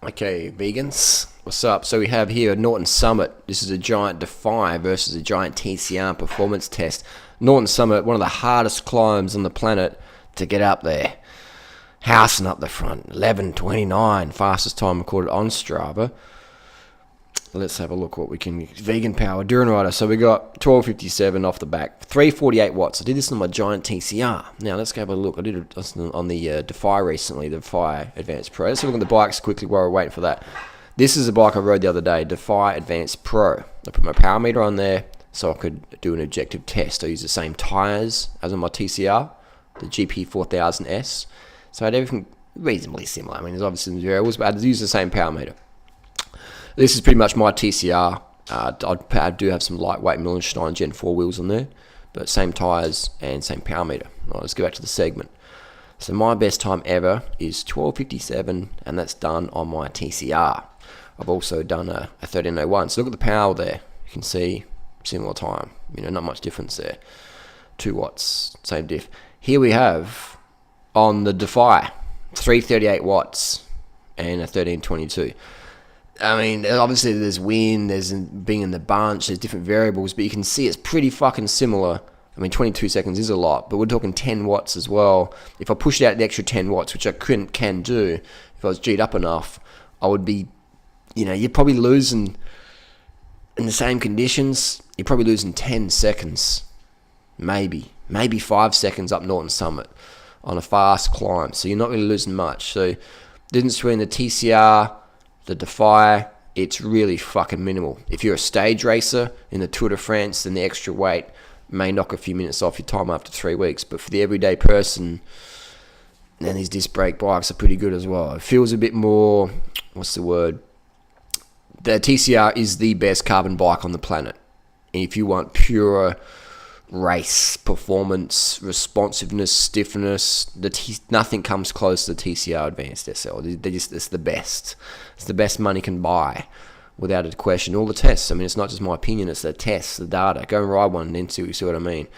Okay, vegans, what's up? So we have here a Norton Summit. This is a Giant Defy versus a Giant TCR performance test. Norton Summit, one of the hardest climbs on the planet to get up there. Housing up the front, 11:29, fastest time recorded on Strava. Let's have a look what we can. Vegan power, Duran Rider. So we got 12:57 off the back, 348 watts. I did this on my Giant TCR. Now let's go have a look. I did it on the Defy recently, the Defy Advanced Pro. Let's look at the bikes quickly while we're waiting for that. This is a bike I rode the other day, Defy Advanced Pro. I put my power meter on there so I could do an objective test. I used the same tyres as on my TCR, the GP 4000S. So I had everything reasonably similar. I mean, there's obviously some variables, but I had to use the same power meter. This is pretty much my TCR. I do have some lightweight Millenstein Gen 4 wheels on there, but same tyres and same power meter. Right, let's go back to the segment. So my best time ever is 12:57, and that's done on my TCR. I've also done a 13:01. So look at the power there. You can see similar time. You know, not much difference there. 2 watts, same diff. Here we have on the Defy, 338 watts and a 13:22. I mean, obviously there's wind, there's being in the bunch, there's different variables, but you can see it's pretty fucking similar. I mean, 22 seconds is a lot, but we're talking 10 watts as well. If I pushed out the extra 10 watts, which I can do, if I was G'd up enough, I would be, you know, you're probably losing, in the same conditions, you're probably losing 10 seconds, maybe 5 seconds up Norton Summit on a fast climb. So you're not really losing much. So the difference between the TCR, the Defy, it's really fucking minimal. If you're a stage racer in the Tour de France, then the extra weight may knock a few minutes off your time after 3 weeks. But for the everyday person, then these disc brake bikes are pretty good as well. It feels a bit more, what's the word? The TCR is the best carbon bike on the planet. And if you want pure race, performance, responsiveness, stiffness, nothing comes close to the TCR Advanced SL. It's the best. It's the best money can buy, without a question. All the tests, I mean, it's not just my opinion, it's the tests, the data. Go and ride one and then see what I mean.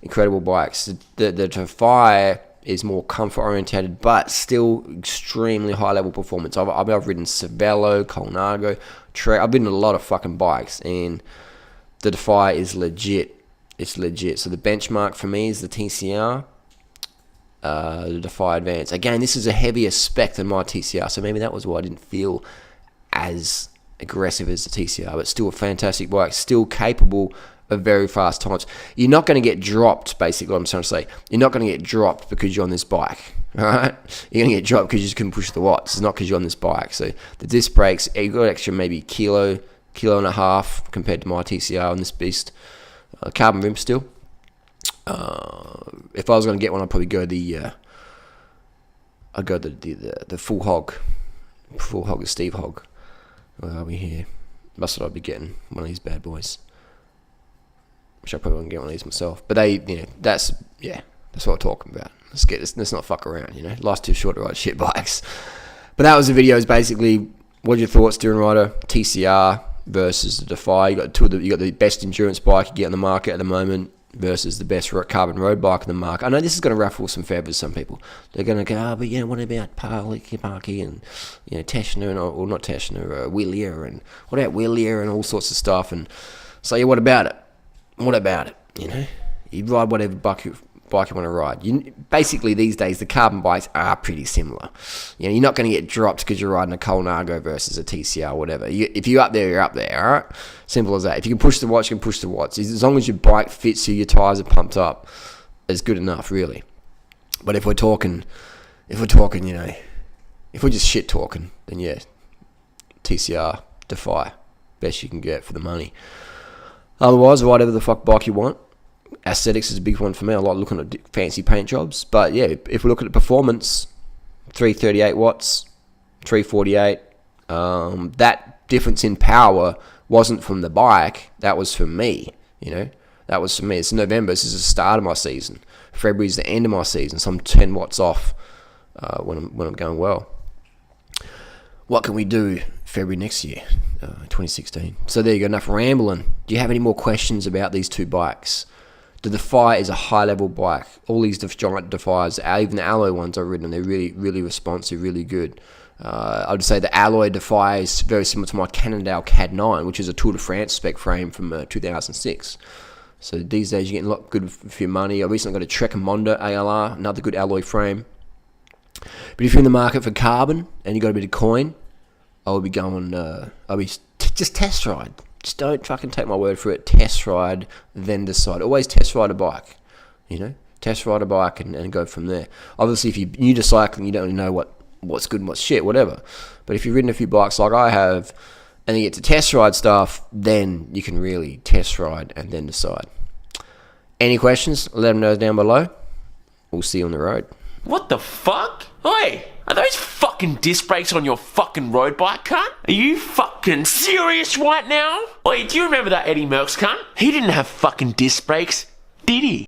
Incredible bikes. The Defy is more comfort orientated, but still extremely high level performance. I've ridden Cervelo, Colnago, I've been in a lot of fucking bikes, and the Defy is legit. It's legit. So the benchmark for me is the TCR, the Defy Advance. Again, this is a heavier spec than my TCR, so maybe that was why I didn't feel as aggressive as the TCR, but still a fantastic bike, still capable of very fast times. You're not going to get dropped, basically what I'm trying to say. You're not going to get dropped because you're on this bike, all right? You're going to get dropped because you just couldn't push the watts. It's not because you're on this bike. So the disc brakes, you got extra maybe kilo and a half compared to my TCR on this beast. Carbon rim still. If I was going to get one, I'd probably go the full hog of Steve Hogg. Where are we here? That's what I'd be getting, one of these bad boys. Which I probably wouldn't get one of these myself. But that's what I'm talking about. Let's not fuck around, you know. Life's too short to ride shit bikes. But that was the video. Is basically, what are your thoughts, Duran Rider, TCR versus the Defy? You got the best endurance bike you get on the market at the moment versus the best carbon road bike on the market. I know this is going to ruffle some feathers. Some people, they're going to go, but what about Parky and Teschner or not Teschner, Willier, and what about Willier and all sorts of stuff? And so what about it? What about it? You ride whatever bike you want to ride. Basically, these days, the carbon bikes are pretty similar. You're not going to get dropped because you're riding a Colnago versus a TCR or whatever. If you're up there, you're up there, all right? Simple as that. If you can push the watts, you can push the watts. As long as your bike fits you, your tyres are pumped up, it's good enough, really. But if we're just shit talking, then yeah, TCR, Defy, best you can get for the money. Otherwise, ride whatever the fuck bike you want. Aesthetics is a big one for me. I like looking at fancy paint jobs. But yeah, if we look at the performance, 338 watts, 348. That difference in power wasn't from the bike. That was from me. That was for me. It's November. This is the start of my season. February's the end of my season. So I'm 10 watts off when I'm going well. What can we do February next year, 2016? So there you go. Enough rambling. Do you have any more questions about these two bikes? The Defy is a high-level bike. All these giant Defies, even the alloy ones I've ridden, they're really, really responsive, really good. I'd say the alloy Defy is very similar to my Cannondale CAD 9, which is a Tour de France spec frame from 2006. So these days you're getting a lot good for your money. I recently got a Trekker ALR, another good alloy frame. But if you're in the market for carbon and you got a bit of coin, I would be going. Just test ride. Just don't fucking take my word for it. Test ride, then decide. Always test ride a bike. Test ride a bike and go from there. Obviously, if you're new to cycling, you don't really know what's good and what's shit, whatever. But if you've ridden a few bikes like I have, and you get to test ride stuff, then you can really test ride and then decide. Any questions? Let them know down below. We'll see you on the road. What the fuck? Oi, are those fucking disc brakes on your fucking road bike, cunt? Are you fucking serious right now? Oi, do you remember that Eddie Merckx cunt? He didn't have fucking disc brakes, did he?